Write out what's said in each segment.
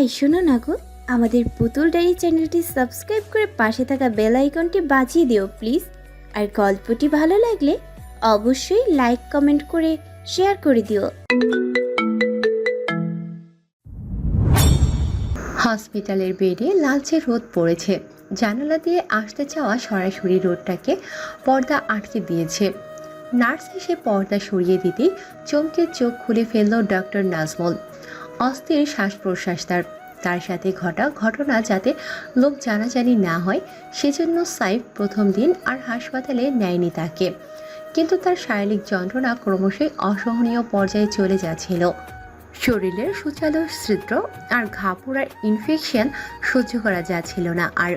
এই শোনো না গো, আমাদের পুতুল ডায়েরি চ্যানেলটি সাবস্ক্রাইব করে পাশে থাকা বেল আইকনটি বাজিয়ে দিও প্লিজ। আর গল্পটি ভালো লাগলে অবশ্যই লাইক কমেন্ট করে শেয়ার করে দিও। হসপিটালের বেডে লালচে রোদ পড়েছে। জানালা দিয়ে আসতে চাওয়া সরাসরি রোদটাকে পর্দা আটকে দিয়েছে। নার্স এসে পর্দা সরিয়ে দিতেই চমকে চোখ খুলে ফেলল ডক্টর নাজমুল। অস্থির শ্বাস প্রশ্বাস তার সাথে ঘটা ঘটনা যাতে লোক জানাজানি না হয় সেজন্য সাইফ প্রথম দিন আর হাসপাতালে নেয়নি তাকে। কিন্তু তার শারীরিক যন্ত্রণা ক্রমশই অসহনীয় পর্যায়ে চলে যাচ্ছিল। শরীরের সূচালো ছিদ্র আর ঘাপড়ার ইনফেকশন সহ্য করা যাচ্ছিল না, আর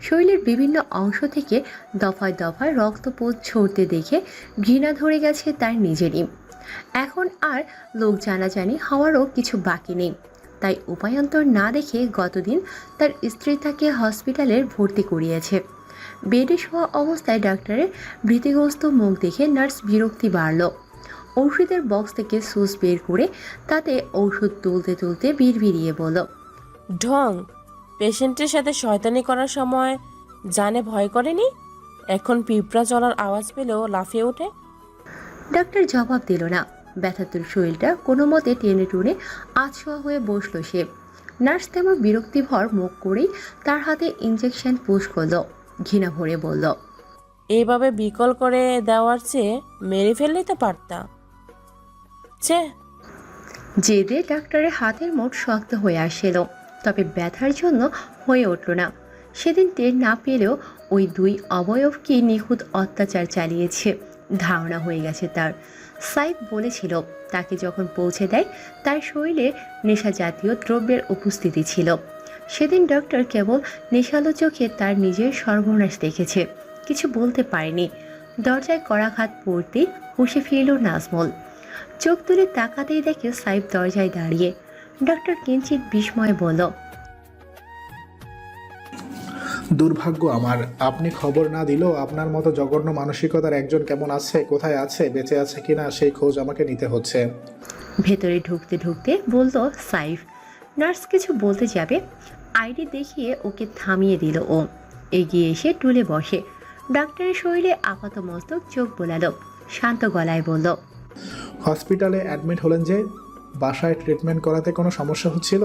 শরীরের বিভিন্ন অংশ থেকে দফায় দফায় রক্তপোত ছড়তে দেখে ঘৃণা ধরে গেছে তার নিজেরই। এখন আর লোক জানাজানি হওয়ারও কিছু বাকি নেই, তাই উপায়ন্তর না দেখে গতদিন তার স্ত্রী তাকে হসপিটালে ভর্তি করিয়েছে। বেডে শোয়া অবস্থায় ডাক্তারের ভীতিগ্রস্ত মুখ দেখে নার্স বিরক্তি বাড়ল। ওষুধের বক্স থেকে সুচ বের করে তাতে ওষুধ তুলতে তুলতে বিড়বিড়িয়ে বলল, ঢং, পেশেন্টের সাথে শয়তানি করার সময় জানে ভয় করেনি, এখন পিঁপড়া চলার আওয়াজ পেলেও লাফিয়ে ওঠে। ডাক্তার জবাব দিল না। ব্যথাতুর শরীরটা কোনো মতে টেনে টুনে আছোয়া হয়ে বসল সে। নার্স তেমন বিরক্তিভর মুখ করেই তার হাতে ইঞ্জেকশন পুশ করল। ঘৃণা ভরে বলল, এইভাবে বিকল করে দেওয়ার চেয়ে মেরে ফেললেই তো পারতা। ছে, জেদে ডাক্তারের হাতের মুঠ শক্ত হয়ে আসছিল, তবে ব্যথার জন্য হয়ে উঠল না। সেদিন টের না পেলেও ওই দুই অবয়ব কি নিখুঁত অত্যাচার চালিয়েছে ধারণা হয়ে গেছে তার। সাইফ বলেছিল তাকে যখন পৌঁছে দেয় তার শরীরে নেশা জাতীয় দ্রব্যের উপস্থিতি ছিল। সেদিন ডক্টর কেবল নেশালো চোখে তার নিজের সর্বনাশ দেখেছে, কিছু বলতে পারেনি। দরজায় কড়াঘাত পড়তেই হুঁশে ফিরল নাজমুল। চোখ তুলে তাকাতেই দেখে সাইফ দরজায় দাঁড়িয়ে। ডক্টর কিঞ্চিত বিস্ময়ে বলল, দুর্ভাগ্য আমার, আপনি খবর না দিলেও আপনার মতো জঘন্য মানসিকতার একজন কেমন আছে, কোথায় আছে, বেঁচে আছে কিনা সেই খোঁজ আমাকে নিতে হচ্ছে। ভেতরে ঢুকতে ঢুকতে বলল সাইফ। নার্স কিছু বলতে যাবে, আইডি দেখিয়ে ওকে থামিয়ে দিল ও। এগিয়ে এসে টুলে বসে। ডাক্তারের শরীরে আপাতমস্তক চোখ বোলালো, শান্ত গলায় বলল, হসপিটালে অ্যাডমিট হলেন যে, বাসায় ট্রিটমেন্ট করাতে কোনো সমস্যা হচ্ছিল?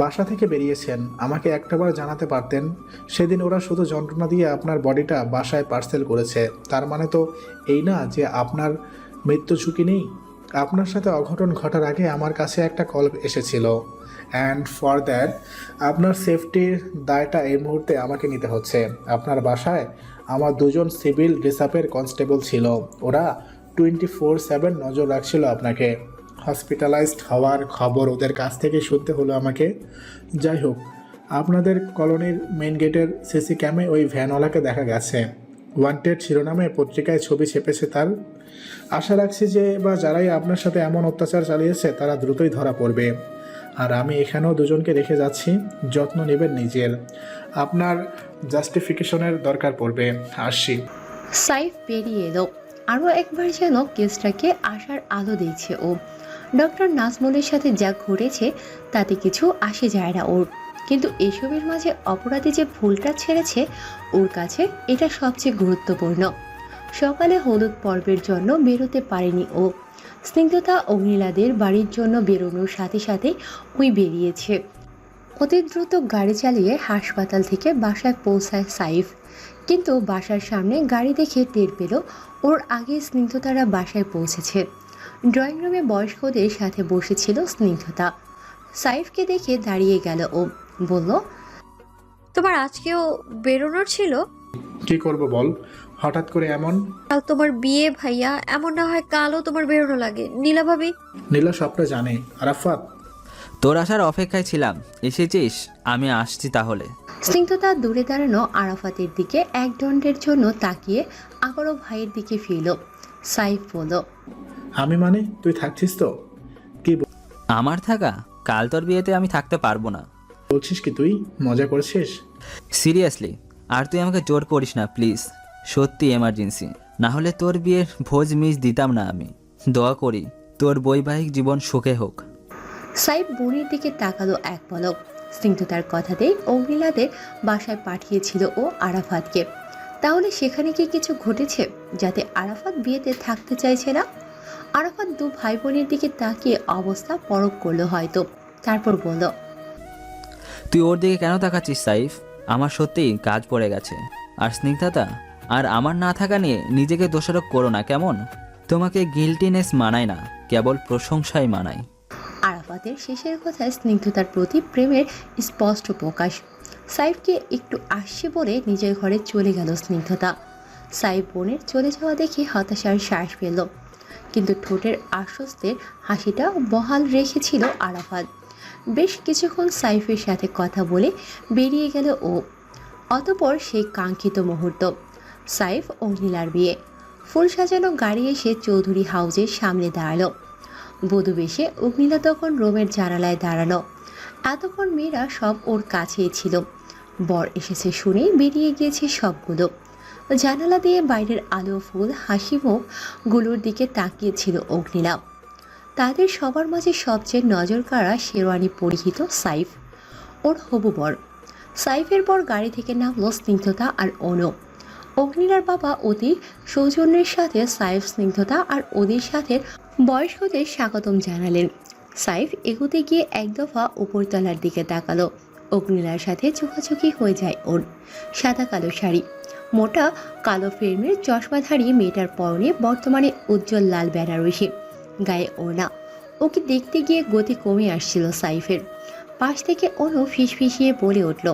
বাসা থেকে বেরিয়েছেন, আমাকে একটাবার জানাতে পারতেন। সেদিন ওরা শুধু যন্ত্রণা দিয়ে আপনার বডিটা বাসায় পার্সেল করেছে, তার মানে তো এই না যে আপনার মৃত্যু ঝুঁকি নেই। আপনার সাথে অঘটন ঘটার আগে আমার কাছে একটা কল এসেছিল, অ্যান্ড ফর দ্যাট আপনার সেফটির দায়টা এই মুহূর্তে আমাকে নিতে হচ্ছে। আপনার বাসায় আমার দুজন সিভিল রিসার্ভের কনস্টেবল ছিল, ওরা 24/7 নজর রাখছিল আপনাকে। হসপিটালাইজড হওয়ার খবর ওদের কাছ থেকে শুনতে হলো আমাকে। যাই হোক, আপনাদের কলোনির মেন গেটের সিসি ক্যামে ওই ভ্যানওয়ালাকে দেখা গেছে। ওয়ান্টেড শিরোনামে পত্রিকায় ছবি ছেপেছে তার। আশা রাখছি যে বা যারাই আপনার সাথে এমন অত্যাচার চালিয়েছে তারা দ্রুতই ধরা পড়বে। আর আমি এখানেও দুজনকে রেখে যাচ্ছি, যত্ন নেবেন নিজের। আপনার জাস্টিফিকেশনের দরকার পড়বে। আসছি। সাইফ বেরিয়ে এলো। আরও একবার যেন কেসটাকে আশার আলো দেখছে ও। ডক্টর নাজমুলের সাথে যা ঘটেছে তাতে কিছু আসে যায় না ওর, কিন্তু এসবের মাঝে অপরাধী যে ভুলটা ছেড়েছে ওর কাছে এটা সবচেয়ে গুরুত্বপূর্ণ। সকালে হলুদ পর্বের জন্য বেরোতে পারেনি ও। স্নিগ্ধতা অগ্নিলাদের বাড়ির জন্য বেরোনোর সাথে সাথে ওই বেরিয়েছে। অতি দ্রুত গাড়ি চালিয়ে হাসপাতাল থেকে বাসায় পৌঁছায় সাইফ, কিন্তু বাসার সামনে গাড়ি দেখে টের পেল ওর আগে স্নিগ্ধতারা বাসায় পৌঁছেছে। ড্রয়িং রুমে বয়স্কদের সাথে বসেছিল স্নিগ্ধতা। সাইফকে দেখে দাঁড়িয়ে গেল ও, বলল, তোমার আজকেও বেরোনোর ছিল? কি করব বল, হঠাৎ করে এমন? কাল তোমার বিয়ে ভাইয়া, এমন না হয় কালও তোমার বেরোনো লাগে। নীলা ভাবি? নীলা সবটা জানে। আরাফাত, তোর আসার অপেক্ষায় ছিলাম, এসেছিস, আমি আসছি তাহলে। স্নিগ্ধতা দূরে দাঁড়ানো আরাফাতের দিকে এক দণ্ডের জন্য তাকিয়ে আবারও ভাইয়ের দিকে ফিরল। সাইফ বলল, আমি মানে তুই থাকছিস তো? কি আমার থাকা? কাল তোর বিয়েতে আমি থাকতে পারবো না। বলছিস কি তুই? মজা করছিস? সিরিয়াসলি, আর তুই আমাকে জোর করিস না প্লিজ, সত্যি এমার্জেন্সি, না হলে তোর বিয়ের ভোজ মিস দিতাম না আমি। দোয়া করি তোর বৈবাহিক জীবন সুখে হোক। সাইফ বোনের দিকে তাকালো এক পলক। স্নিগ্ধতার কথাতেই অগ্নিলাদের বাসায় পাঠিয়েছিল ও আরাফাতকে। তাহলে সেখানে কি কিছু ঘটেছে যাতে আরাফাত বিয়েতে থাকতে চাইছে না? আরাফাত দু ভাই বোনের দিকে তাকিয়ে অবস্থা পরখ করলো হয়তো, তারপর বলল, তুই ওর দিকে কেন তাকাচ্ছিস সাইফ? আমার সত্যিই কাজ পড়ে গেছে। আর স্নিগ্ধতা আর আমার না থাকা নিয়ে নিজেকে দোষারোপ করো না কেমন? তোমাকে গিল্টিনেস মানায় না, কেবল প্রশংসাই মানায়। আরাফাতের শেষের কথায় স্নিগ্ধতার প্রতি প্রেমের স্পষ্ট প্রকাশ। সাইফকে একটু আসছে বলে নিজের ঘরে চলে গেল স্নিগ্ধতা। সাইফ বোনের চলে যাওয়া দেখে হতাশার শ্বাস ফেলল, কিন্তু ঠোঁটের আশ্বস্তের হাসিটা বহাল রেখেছিল আরাফাত। বেশ কিছুক্ষণ সাইফের সাথে কথা বলে বেরিয়ে গেল ও। অতপর সেই কাঙ্ক্ষিত মুহূর্ত, সাইফ ও নীলার বিয়ে। ফুল সাজানো গাড়ি এসে চৌধুরী হাউজের সামনে দাঁড়ালো। বধূ বেশে অগ্নিলা তখন রোমের জানালায় দাঁড়ানো। এতক্ষণ মেয়েরা সব ওর কাছেই ছিল। বর এসেছে শুনে বেরিয়ে গিয়েছে সবগুলো। জানালা দিয়ে বাইরের আলো ফুল হাসি মুখগুলোর দিকে তাকিয়েছিল অগ্নিলা। তাদের সবার মাঝে সবচেয়ে নজর কাড়া শেরওয়ানি পরিহিত সাইফ, ওর হবু বর। সাইফের পর গাড়ি থেকে নামলো স্নিগ্ধতা আর অনু। অগ্নিলার বাবা অতি সৌজন্যের সাথে সাইফ, স্নিগ্ধতা আর ওদের সাথে বয়স্কদের স্বাগতম জানালেন। সাইফ এগোতে গিয়ে এক দফা উপরতলার দিকে তাকালো। অগ্নিলার সাথে চোখাচোখি হয়ে যায় ওর। সাদা কালো শাড়ি, মোটা কালো ফ্রেমের চশমাধারী মেয়েটার পরনে বর্তমানে উজ্জ্বল লাল বেনারসি, গায়ে ওড়না। ওকে দেখতে গিয়ে গতি কমে আসছিল সাইফের। পাশ থেকে অনু ফিসফিসিয়ে বলে উঠল,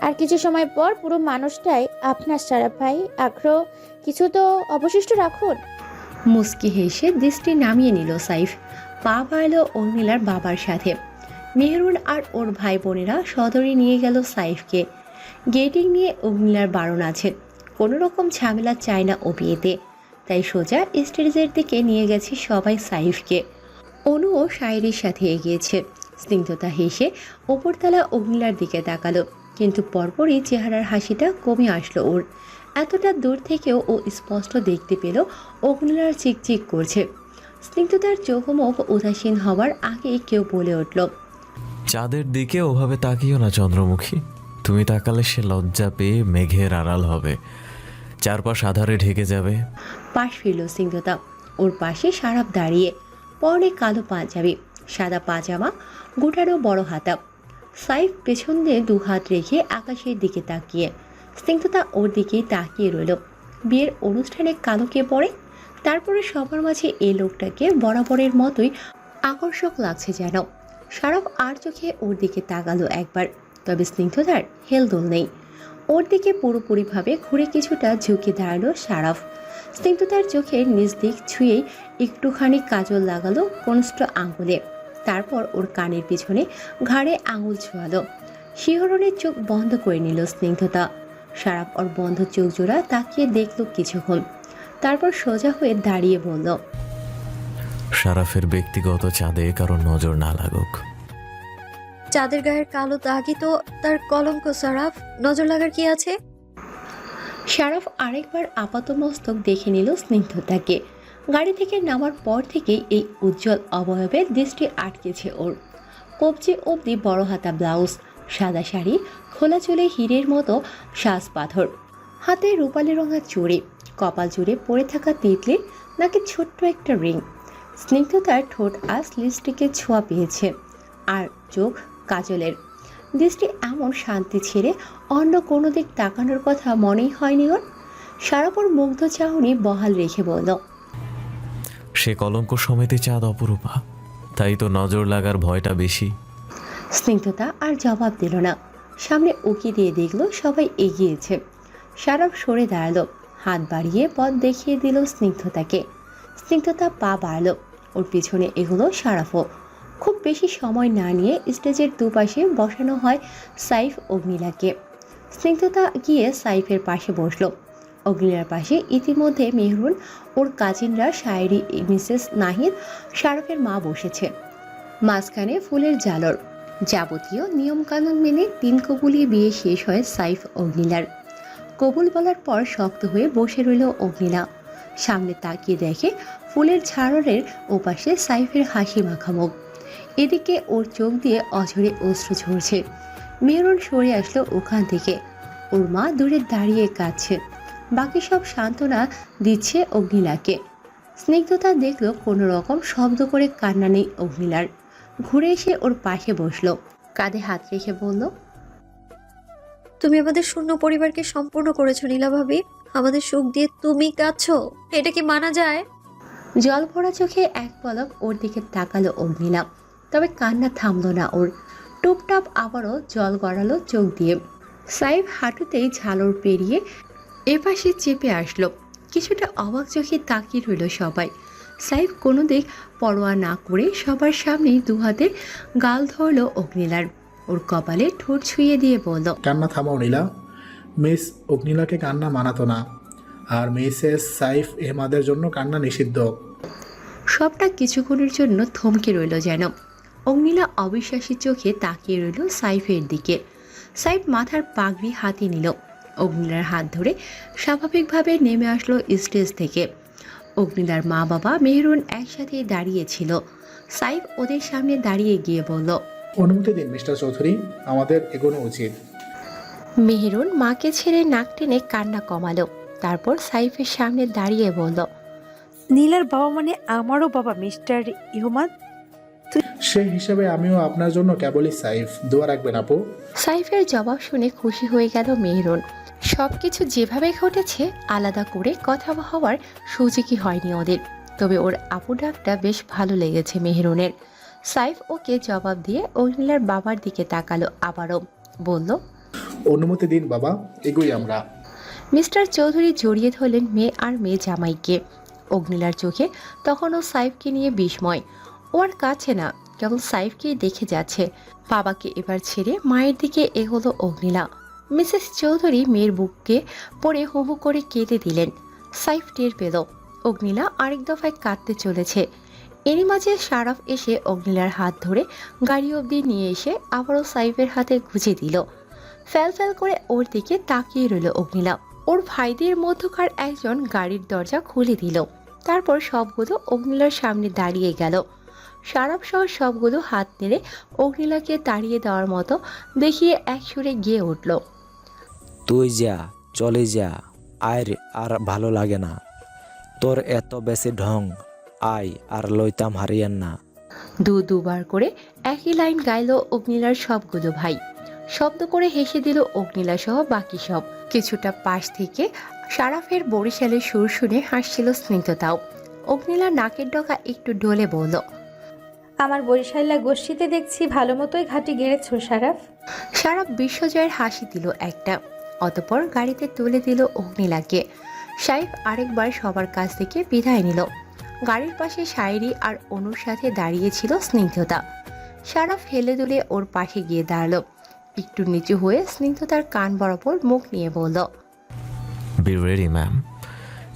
আর কিছু সময় পর পুরো মানুষটাই আপনার সারাফ ভাই। আগ্রহ কিছু তো অবশিষ্ট রাখুন। মুস্কি হেসে দৃষ্টি নামিয়ে নিল সাইফ। পা বাড়ালো উর্মিলার বাবার সাথে। মেহরুন আর ওর ভাই বোনেরা সদরে নিয়ে গেল সাইফকে। গেটিং নিয়ে উর্মিলার বারণ আছে, কোনো রকম ঝামেলা চায় না ও বিয়েতে। তাই সোজা স্টেজের দিকে নিয়ে গেছে সবাই সাইফকে। অনুও শায়েরির সাথে এগিয়েছে। স্নিগ্ধতা হেসে ওপরতলা অগ্নিলার দিকে তাকালো, কিন্তু পরপরই চেহারার হাসিটা কমে আসলো ওর। এতটা দূর থেকেও ও স্পষ্ট দেখতে পেল অগ্নিলার চিকচিক করছে। স্নিগ্ধতার চোখ মুখ উদাসীন হওয়ার আগে কেউ বলে উঠল, চাঁদের দিকে ওভাবে তাকিও না চন্দ্রমুখী, তুমি তাকালে সে লজ্জা পেয়ে মেঘের আড়াল হবে, চারপাশ আধারে ঢেকে যাবে। পাশ ফিরল স্নিগ্ধতা। ওর পাশে সারাপ দাঁড়িয়ে, পরনে কালো পাঞ্জাবি, সাদা পাজামা, গোটানো বড় হাতা। সাইফ পেছন দিয়ে দু হাত রেখে আকাশের দিকে তাকিয়ে। স্নিগ্ধতা ওর দিকেই তাকিয়ে রইল। বিয়ের অনুষ্ঠানে কালো কে পড়ে? তারপরে সবার মাঝে এই লোকটাকে বরাবরের মতোই আকর্ষক লাগছে যেন। সারাপ আর চোখে ওর দিকে তাকালো একবার, তবে স্নিগ্ধতার হেলদোল নেই। ওর দিকে পুরোপুরিভাবে ঘুরে কিছুটা ঝুঁকে দাঁড়ালো সারাফ। স্নিগ্ধতার চোখের নিচ দিক ছুঁয়েই একটুখানি কাজল লাগালো কনিষ্ঠ আঙুলে। তারপর ওর কানের পিছনে ঘাড়ে আঙুল ছোঁয়ালো। শিহরণের চোখ বন্ধ করে নিল স্নিগ্ধতা। সারাপ ওর বন্ধ চোখ জোড়া তাকিয়ে দেখলো কিছুক্ষণ, তারপর সোজা হয়ে দাঁড়িয়ে বলল, সারাফের ব্যক্তিগত চাঁদে কারো নজর না লাগুক। চাঁদের গায়ের কালো দাগই তো তার কলঙ্ক সারাফ, নজর লাগার কি আছে? সারাফ আরেকবার আপাতমস্তক দেখে নিল স্নিগ্ধতাকে। গাড়ি থেকে নামার পর থেকেই এই উজ্জ্বল অবয়বে দৃষ্টি আটকেছে ওর। কবজি অবধি বড় হাতা ব্লাউজ, সাদা শাড়ি, খোলা চুলে হীরের মতো সাজ পাথর, হাতে রূপালি রঙা চুড়ি, কপাল জুড়ে পড়ে থাকা তিতলি, নাকি ছোট্ট একটা রিং। স্নিগ্ধতার ঠোঁট আজ লিপস্টিকের ছোঁয়া পেয়েছে, আর চোখ কাজলের। দৃষ্টি এমন শান্তি ছেড়ে অন্য কোনো দিক তাকানোর কথা মনেই হয়নি ওর। সারাপর মুগ্ধ চাহনি বহাল রেখে বলল, সে কলঙ্ক সমেতে চাঁদ অপরূপা, তাই তো নজর লাগার ভয়টা বেশি। স্নিগ্ধতা আর জবাব দিল না। সামনে উকি দিয়ে দেখলো সবাই এগিয়েছে। সারাপ সরে দাঁড়ালো, হাত বাড়িয়ে পথ দেখিয়ে দিল স্নিগ্ধতাকে। স্নিগ্ধতা পা বাড়ালো, ওর পিছনে এগুলো সারাফও। খুব বেশি সময় না নিয়ে স্টেজের দুপাশে বসানো হয় সাইফ অগ্নিলাকে। স্নিগ্ধতা গিয়ে সাইফের পাশে বসলো। অগ্নিলার পাশে ইতিমধ্যে মেহরুন, ওর কাজিনরা, শায়েরি, মিসেস নাহিদ, সারাফের মা বসেছে। মাঝখানে ফুলের জালর। যাবতীয় নিয়মকানুন মেনে 3 কবুলি বিয়ে শেষ হয় সাইফ অগ্নিলার। কবুল বলার পর শক্ত হয়ে বসে রইল অগ্নিলা। সামনে তাকিয়ে দেখে ফুলের ঝাড়রের ওপাশে সাইফের হাসি মাখা মুখ। এদিকে ওর চোখ দিয়ে অঝরে অশ্রু ঝরছে। মেহরুন সরে আসলো ওখান থেকে। ওর মা দূরে দাঁড়িয়ে কাঁদছে। বাকি সব সান্ত্বনা দিচ্ছে অগ্নিলাকে। স্নিগ্ধতা দেখলো কোনো রকম শব্দ করে কান্না নেই অগ্নিলার। ঘুরে এসে ওর পাশে বসলো, কাঁধে হাত রেখে বলল, তুমি আমাদের শূন্য পরিবারকে সম্পূর্ণ করেছো নীলা ভাবি। আমাদের সুখ দিয়ে তুমি কাঁদছো, এটা কি মানা যায়? জল ভরা চোখে এক পলক ওর দিকে তাকালো অগ্নিলা। তবে কান্না থামলো না ওর। টুপটাপ আবারও জল গড়ালো চোখ দিয়ে। সাইফ হাঁটুতেই ঝালর পেরিয়ে এপাশে চেপে আসলো। কিছুটা অবাক চোখে তাকিয়ে রইল সবাই। সাইফ কোনো দিক পরোয়া না করে সবার সামনেই দুহাতে গাল ধরলো অগ্নিলার। ওর কপালে ঠোঁট ছুঁয়ে দিয়ে বলল, কান্না থামাও নীলা। মিস অগ্নিলাকে কান্না মানাতো না, আর মিসেস সাইফ এহমাদের জন্য কান্না নিষিদ্ধ। সবটা কিছুক্ষণের জন্য থমকে রইল যেন। অগ্নিলা অবিশ্বাসী চোখে তাকিয়ে রইল সাইফের দিকে। সাইফ মাথার পাগড়ি হাতে নিল। অগ্নিলার হাত ধরে স্বাভাবিকভাবে নেমে আসলো স্টেজ থেকে। অগ্নিলার মা বাবা মেহরুন একসাথে দাঁড়িয়েছিল। সাইফ ওদের সামনে দাঁড়িয়ে গিয়ে বলল, অনুমতি দিন মিস্টার চৌধুরী, আমাদের এগোনো উচিত। মেহরুন মাকে ছেড়ে নাক টেনে কান্না কমালো। তারপর সাইফের সামনে দাঁড়িয়ে বলল, নীলার বাবা মানে আমারও বাবা মিস্টার ইহমাদ। সেই হিসাবে আমিও আপনার জন্য কেবলই সাইফ। দোয়া রাখবেন আপু। সাইফের জবাব শুনে খুশি হয়ে গেল মেহরুন। সবকিছু যেভাবে ঘটেছে আলাদা করে কথা হওয়ার সুযোগই হয়নি ওদের। তবে ওর আপু ডাকটা বেশ ভালো লেগেছে মেহরুনের। সাইফ ওকে জবাব দিয়ে অগ্নিলার বাবার দিকে তাকালো আবারও। বলল, অনুমতি দিন বাবা, এগোই আমরা। মিস্টার চৌধুরী জড়িয়ে ধরলেন মেয়ে আর মেয়ে জামাইকে। অগ্নিলার চোখে তখনও সাইফকে নিয়ে বিস্ময়। ও আর কাছে না, কেবল সাইফকেই দেখে যাচ্ছে। বাবাকে এবার ছেড়ে মায়ের দিকে এগোলো অগ্নিলা। মিসেস চৌধুরী মেয়ের বুককে পড়ে হু হু করে কেঁদে দিলেন। সাইফ টের পেল অগ্নিলা আরেক দফায় কাঁদতে চলেছে। এরই মাঝে শারাফ এসে অগ্নিলার হাত ধরে গাড়ি অবধি নিয়ে এসে আবারও সাইফের হাতে গুঁজে দিল। ফ্যাল ফ্যাল করে ওর দিকে তাকিয়ে রইল অগ্নিলা। ওর ভাইদের মধ্যকার একজন গাড়ির দরজা খুলে দিল। তারপর সবগুলো অগ্নিলার সামনে দাঁড়িয়ে গেল। শারাপ সহ সবগুলো হাত নেড়ে অগ্নিলাকে তাড়িয়ে দেওয়ার মতো দেখিয়ে একসুরে গিয়ে উঠল, তুই যা, চলে যা, আর ভালো লাগে না তোর এত বেশি ঢং। আয় আর লইতাম হারিয়ান না। দুবার করে একই লাইন গাইল অগ্নিলার সবগুলো ভাই। শব্দ করে হেসে দিল অগ্নিলা সহ বাকি সব। কিছুটা পাশ থেকে শারাফের বরিশালের সুর শুনে হাসছিল স্নিগ্ধতাও। অগ্নিলা নাকের ডগা একটু ডলে বলল, আমার বরিশাল্লা গোষ্ঠীতে দেখছি ভালো মতোই ঘাটি গেড়েছো শারাফ। শারাফ বিশ্বজয়ের হাসি দিল একটা। অতপর গাড়িতে তুলে দিল অগ্নিলাকে। সাইফ আরেকবার সবার কাছ থেকে বিদায় নিল। গাড়ির পাশে শায়রি আর অনুর সাথে দাঁড়িয়েছিল স্নিগ্ধতা। শারাফ হেলে দুলে ওর পাশে গিয়ে দাঁড়ালো। একটু নিচু হয়ে স্নিগ্ধতার কান বরাবর মুখ নিয়ে বলল, বি রেডি ম্যাম,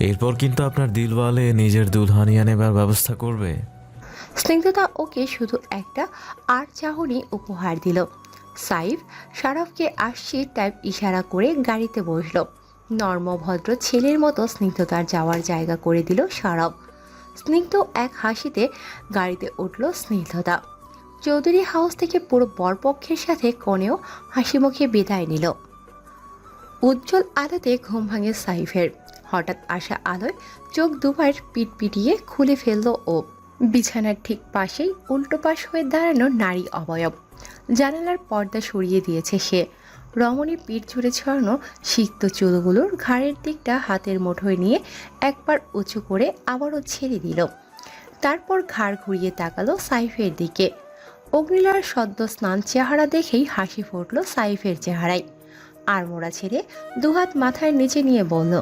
এরপর কিন্তু আপনার দিলওয়ালে নিজের দুলহানিয়া নেবার ব্যবস্থা করবে। স্নিগ্ধতা ওকে শুধু একটা আর চাহনি উপহার দিল। সাইফ শারাফকে আসছি টাইপ ইশারা করে গাড়িতে বসলো। নর্মভদ্র ছেলের মতো স্নিগ্ধতার যাওয়ার জায়গা করে দিল শারাফ। স্নিগ্ধ এক হাসিতে গাড়িতে উঠল স্নিগ্ধতা। চৌধুরী হাউস থেকে পুরো বরপক্ষের সাথে কনেও হাসি মুখে বিদায় নিল। উজ্জ্বল আলোতে ঘুম ভাঙে সাইফের। হঠাৎ আসা আলোয় চোখ দুবার পিটপিটিয়ে খুলে ফেলল ও। বিছানার ঠিক পাশেই উল্টো পাশ হয়ে দাঁড়ানো নারী অবয়ব। জানালার পর্দা সরিয়ে দিয়েছে সে। রমণী পিঠ জুড়ে ছড়ানো সিক্ত চুলগুলোর ঘাড়ের দিকটা হাতের মুঠোয় নিয়ে একবার উঁচু করে আবারও ছেড়ে দিল। তারপর ঘাড় ঘুরিয়ে তাকালো সাইফের দিকে। অগ্নিলার সদ্য স্নান চেহারা দেখেই হাসি ফুটল সাইফের চেহারায়। আড়মোড়া ছেড়ে দুহাত মাথার নিচে নিয়ে বলল,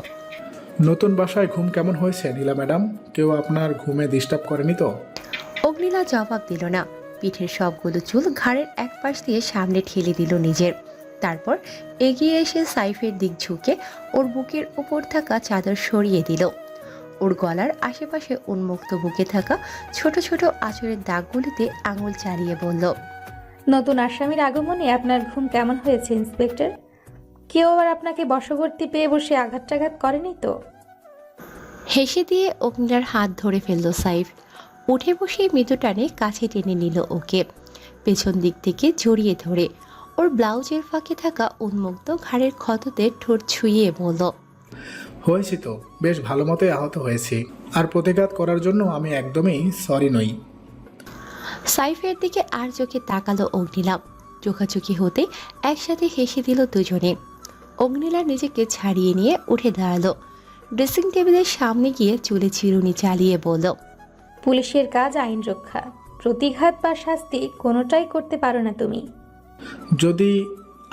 নতুন বাসায় ঘুম কেমন হয়েছে নীলা ম্যাডাম? কেউ আপনার ঘুমে ডিস্টার্ব করেনি তো? অগ্নিলা জবাব দিল না। পিঠের সবগুলো চুল ঘাড়ের এক পাশ দিয়ে সামনে ঠেলে দিল নিজের। তারপর এগিয়ে এসে সাইফের দিক ঝুঁকে ওর বুকের উপর থাকা চাদর সরিয়ে দিল। ওর গলার আশেপাশে উন্মুক্ত বুকে থাকা ছোট ছোট আঁচড়ের দাগগুলিতে আঙুল চালিয়ে বলল, নতুন আসামির আগমনে আপনার ঘুম কেমন হয়েছে ইন্সপেক্টর? কেউ আবার আপনাকে বশবর্তী পেয়ে বসে আঘাত টাঘাত করেনি তো? হেসে দিয়ে অগ্নিলার হাত ধরে ফেলল সাইফ। উঠে বসে মৃদু টানে কাছে টেনে নিল ওকে, পেছন দিক থেকে জড়িয়ে ধরে ওর ব্লাউজের ফাঁকে থাকা উন্মুক্ত ঘাড়ের ক্ষততে ঠোঁট ছুঁয়ে বলল, হয়েছি তো, বেশ ভালো মতোই আহত হয়েছি, আর প্রতিঘাত করার জন্য আমি একদমই সরি নই। সাইফের দিকে আর চোখে তাকালো অগ্নিলা। চোখাচোখি হতে একসাথে হেসে দিল দুজনে। অগ্নিলা নিজেকে ছাড়িয়ে নিয়ে উঠে দাঁড়ালো, ড্রেসিং টেবিলের সামনে গিয়ে চুলে চিরুনি চালিয়ে বলল, পুলিশের কাজ আইন রক্ষা, প্রতিঘাত বা শাস্তি কোনোটাই করতে পারো না তুমি। যদি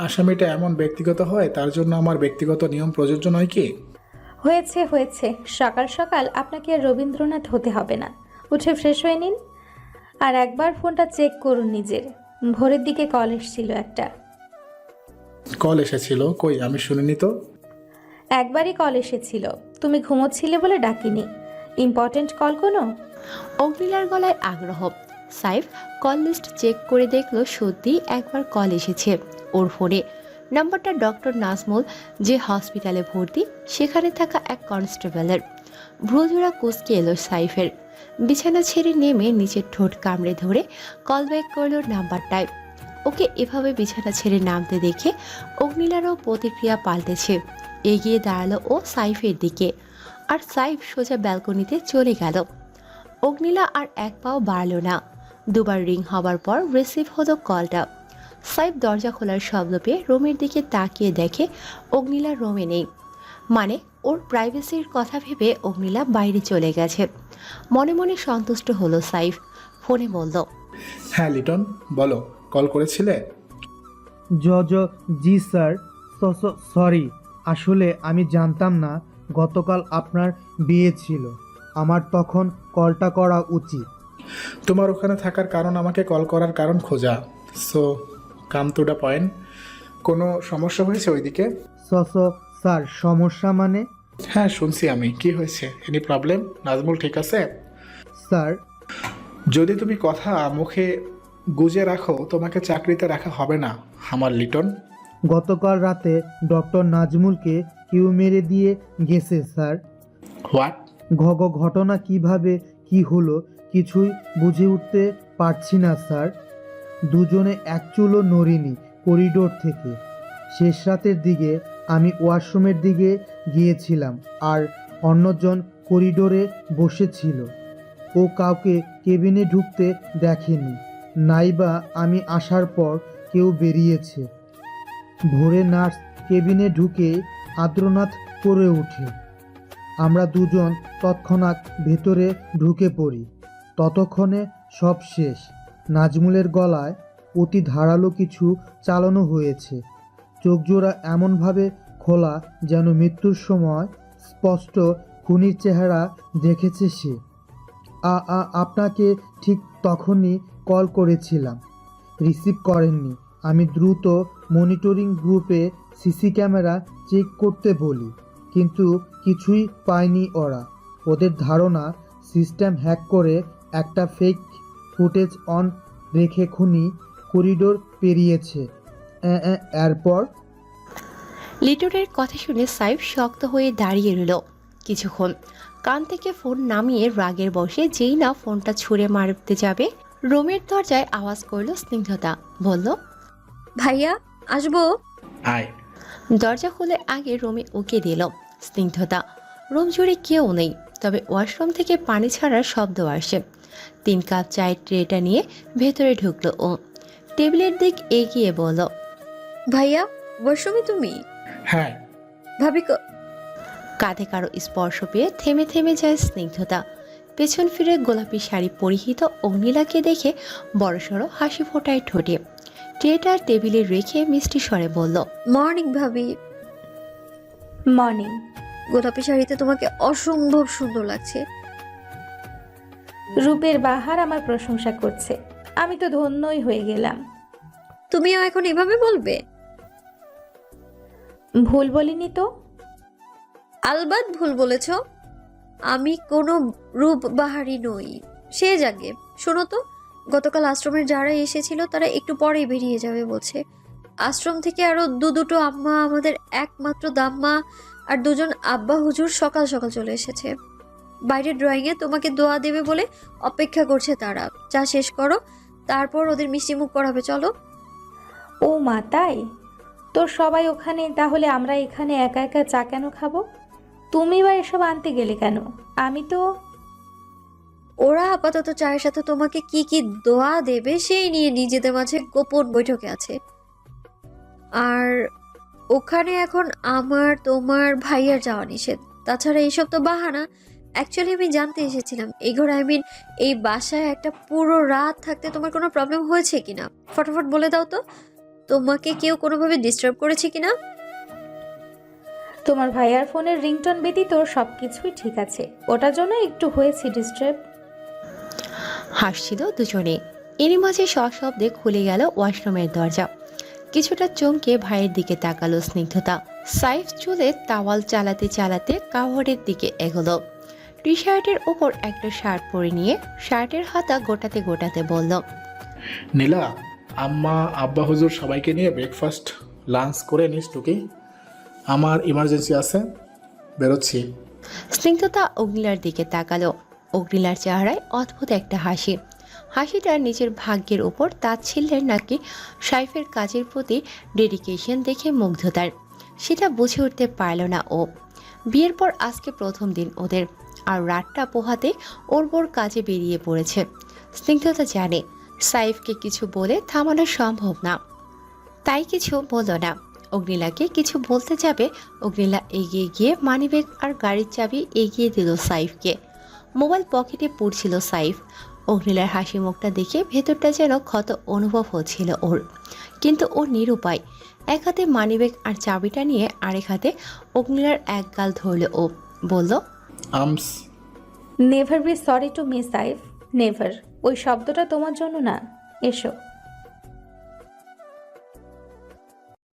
আসামিটা এমন ব্যক্তিগত হয় তার জন্য আমার ব্যক্তিগত নিয়ম প্রযোজ্য নয় কি? হয়েছে হয়েছে, সকাল সকাল আপনাকে আর রবীন্দ্রনাথ হতে হবে না। উঠে ফ্রেশ হয়ে নিন, আর একবার ফোনটা চেক করুন নিজের। ভোরের দিকে কল এসেছিল একটা। কল এসেছিল? কই, আমি শুনিনি তো। একবারই কল এসেছিল, তুমি ঘুমোচ্ছিলে বলে ডাকিনি। ইম্পর্টেন্ট কল কোনো? অগ্নিলার গলায় আগ্রহ। সাইফ কল লিস্ট চেক করে দেখলো সত্যি একবার কল এসেছে ওর ফোনে। নাম্বারটা ডক্টর নাজমুল যে হসপিটালে ভর্তি সেখানে থাকা এক কনস্টেবলের। ভ্রুজোড়া কুঁচকে এলো সাইফের। বিছানা ছেড়ে নেমে নিচের ঠোঁট কামড়ে ধরে কল ব্যাক করলো নাম্বারটায়। ওকে এভাবে বিছানা ছেড়ে নামতে দেখে অগ্নিলারও প্রতিক্রিয়া পাল্টেছে। এগিয়ে দাঁড়ালো ও সাইফের দিকে, আর সাইফ সোজা ব্যালকনিতে চলে গেল। অগ্নিলা আর এক পাও বাড়ল না। দুবার রিং হবার পর রিসিভ হলো কলটা। সাইফ দরজা খোলার শব্দ পেয়ে রুমের দিকে তাকিয়ে দেখে অগ্নিলা রুমে নেই। মানে ওর প্রাইভেসির কথা ভেবে অগ্নিলা বাইরে চলে গেছে। মনে মনে সন্তুষ্ট হলো সাইফ। ফোনে বলল, হ্যাঁ লিটন, বলো, কল করেছিলে? জি স্যার, সরি, আসলে আমি জানতাম না গতকাল আপনার বিয়ে ছিল। আমার তখন কলটা করা উচিত। তোমার ওখানে থাকার কারণ আমাকে কল করার কারণ খোঁজা। So come to the point. কোনো সমস্যা হয়েছে ওইদিকে? স্যার, সমস্যা মানে? হ্যাঁ শুনছি আমি, কি হয়েছে? Any problem? নাজমুল ঠিক আছে? স্যার, যদি তুমি কথা মুখে গুজে রাখো তোমাকে চাকরিতে রাখা হবে না আমার লিটন। গতকাল রাতে ডক্টর নাজমুলকে কেউ মেরে দিয়ে গেছে স্যার। হোয়াট? ঘটনা কিভাবে কি হলো কিছুই বুঝে উঠতে পারছি না স্যার। দুজনে এক চুলও নড়িনি করিডোর থেকে। শেষ রাতের দিকে আমি ওয়াশরুমের দিকে গিয়েছিলাম, আর অন্যজন করিডোরে বসেছিল। ও কাউকে কেবিনে ঢুকতে দেখেনি, নাইবা আমি আসার পর কেউ বেরিয়েছে। ভোরে নার্স কেবিনে ঢুকে আদ্রনাদ করে ওঠে। আমরা দুজন তৎক্ষণাৎ ভেতরে ঢুকে পড়ি। ততক্ষণে সব শেষ। নাজমুলের গলায় অতি ধারালো কিছু চালানো হয়েছে। চোখজোড়া এমনভাবে খোলা যেন মৃত্যুর সময় স্পষ্ট খুনির চেহারা দেখেছে সে। আপনাকে ঠিক তখনই কল করেছিলাম, রিসিভ করেননি। আমি দ্রুত মনিটরিং গ্রুপে সিসি ক্যামেরা চেক করতে বলি, কিন্তু কিছুই পায়নি ওরা। ওদের ধারণা সিস্টেম হ্যাক করে একটা ফেক ফুটেজ অন রেখে খুনি করিডোর পেরিয়েছে। এরপর লিটনের কথা শুনে সাইফ শক্ত হয়ে দাঁড়িয়ে রইল কিছুক্ষণ। কান থেকে ফোন নামিয়ে রাগের বসে যেই না ফোনটা ছুঁড়ে মারতে যাবে, রুমের দরজায় আওয়াজ করলো স্নিগ্ধতা। বলল, ভাইয়া আসবো? আয়। দরজা খুলে আগে রুমে উকে দিল স্নিগ্ধতা। রুম জুড়ে কেউ নেই, তবে ওয়াশরুম থেকে পানি ছাড়ার শব্দ আসে। 3 কাপ চায়ের ট্রেটা নিয়ে ভেতরে ঢুকলো ও। টেবিলের দিক এগিয়ে বলল, ভাইয়া ওয়াশরুমে তুমি? হ্যাঁ। ভাবি কাঁধে কারো স্পর্শ পেয়ে থেমে থেমে যায় স্নিগ্ধতা। পেছন ফিরে গোলাপি শাড়ি পরিহিত অগ্নিলাকে দেখে বড়সড় হাসি ফোটায় ঠোঁটে। ট্রেটা টেবিলে রেখে মিষ্টি স্বরে বলল, মর্নিং ভাবি। মর্নিং। গোলাপি শাড়িতে তোমাকে অসম্ভব সুন্দর লাগছে। রূপের বাহার আমার প্রশংসা করছে, আমি তো ধন্যই হয়ে গেলাম। তুমিও এখন এভাবে বলবে? ভুল বলিনি তো? আলবাত ভুল বলেছ। আমি কোনো রূপ বাহারি নই। সে জাগে। শোনো তো, গতকাল আশ্রমের যারা এসেছিল তারা একটু পরেই বেরিয়ে যাবে বলছে। আশ্রম থেকে আরো দুটো আম্মা, আমাদের একমাত্র দাম্মা আর 2জন আব্বা হুজুর সকাল সকাল চলে এসেছে। বাইরের ড্রয়িংয়ে তোমাকে দোয়া দেবে বলে অপেক্ষা করছে তারা। চা শেষ করো, তারপর ওদের মিষ্টিমুখ করাবে। চলো। ও মা, তাই? তোর সবাই ওখানে, তাহলে আমরা এখানে একা একা চা কেন খাবো? তুমি বা এসব আনতে গেলে কেন? আমি তো ওরা আপাতত চায়ের সাথে তোমাকে কি কি দোয়া দেবে সেই নিয়ে নিজেদের মাঝে গোপন বৈঠকে আছে। আর ওখানে এখন আমার তোমার ভাইয়ার যাওয়া নিষেধ। তাছাড়া এইসব তো বাহানা। অ্যাকচুয়ালি আমি জানতে এসেছিলাম এই ঘরে, এই বাসায় একটা পুরো রাত থাকতে তোমার কোনো প্রবলেম হয়েছে কিনা। ফটাফট বলে দাও তো, তোমাকে কেউ কোনোভাবে ডিস্টার্ব করেছে কিনা? তোমার ভাইয়ার ফোনের রিংটোন ব্যতীত সব কিছুই ঠিক আছে, ওটার জন্য একটু হয়েছে ডিস্টার্ব। হাসছিল দুজনে। এরই মাঝে সশব্দে খুলে গেল ওয়াশরুমের দরজা। কিছুটা চমকে ভাইয়ের দিকে তাকালো স্নিগ্ধতা। সাইফ চুলে তাওয়াল চালাতে চালাতে কাভারের দিকে এগোলো। টি শার্টের উপর একটা শার্ট পরে নিয়ে শার্টের হাতা গোটাতে গোটাতে বলল, নীলা, আম্মা আব্বা হুজুর সবাইকে নিয়ে ব্রেকফাস্ট লাঞ্চ করে নিস টুকি। আমার ইমার্জেন্সি আছে, বেরোচ্ছি। স্নিগ্ধতা অগ্নিলার দিকে তাকালো। অগ্নিলার চেহারায় অদ্ভুত একটা হাসি। হাসিটা নিজের ভাগ্যের উপর তাচ্ছিল্যের নাকি সাইফের কাজের প্রতি ডেডিকেশন দেখে মুগ্ধতার, সেটা বুঝে উঠতে পারল না ও। বিয়ের পর আজকে প্রথম দিন ওদের, আর রাতটা পোহাতে ওর বোর কাজে বেরিয়ে পড়েছে। স্নিগ্ধতা জানে সাইফকে কিছু বলে থামানো সম্ভব না, তাই কিছু বলল না। অগ্নিলাকে কিছু বলতে যাবে, অগ্নিলা এগিয়ে গিয়ে মানিব্যাগ আর গাড়ির চাবি এগিয়ে দিল সাইফকে। মোবাইল পকেটে পড়ছিল সাইফ। অগ্নিলার হাসি মুখটা দেখে ভেতরটা যেন ক্ষত অনুভব হচ্ছিল ওর, কিন্তু ও নিরুপায়। এক হাতে মানিব্যাগ আর চাবিটা নিয়ে আরেক হাতে অগ্নিলার এক গাল ধরল ও, বলল, আমস। Never be sorry to me Saif, never. ওই শব্দটা তোমার জন্য না, এসো।